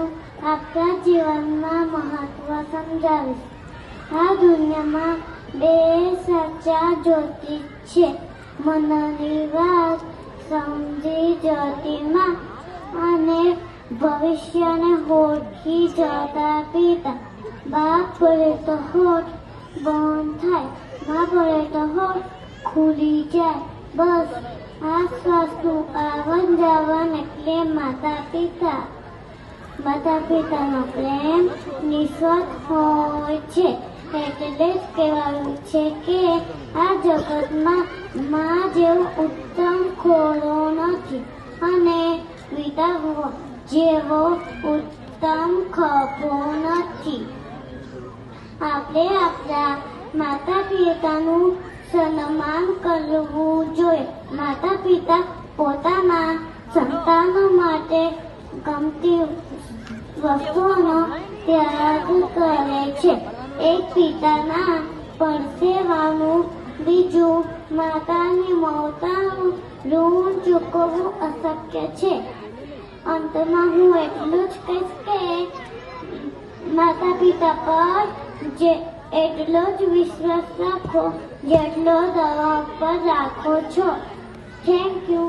હું આપણા જીવનમાં મહત્વ સમજાવીશ. આ દુનિયામાં બે સાચા જ્યોતિ છે, મનની વાત સમજી જ્યોતિમાં અને ભવિષ્યને હોઠી જતા પિતા. બાપ બોલે તો હોઠ બંધ થાય, મા બોલે તો હોઠ ખુલી જાય. બસ આ શ્વાસનું આવન જાવન એટલે માતા પિતા. માતા પિતાનો પ્રેમ નિસ્વાર્થ હોય છે. એટલે જ કહેવાયું છે કે આ જગતમાં મા જેવો ઉત્તમ ખોળો નથી અને પિતા જેવો ઉત્તમ ખભો નથી. આપણે આપણા માતા પિતાનું સન્માન કરવું જોઈએ. માતા પિતા પોતાના સંતાનો માટે ગમતી વસ્તુઓનો ત્યાગ કરે છે. એક પિતાના પરસેવાનું, બીજું માતાની મમતાનું ઋણ ચૂકવવું અશક્ય છે. અંતમાં હું એટલું જ કહીશ કે માતા પિતા પર એટલો જ વિશ્વાસ રાખો જેટલો દવા પર રાખો છો. Thank you.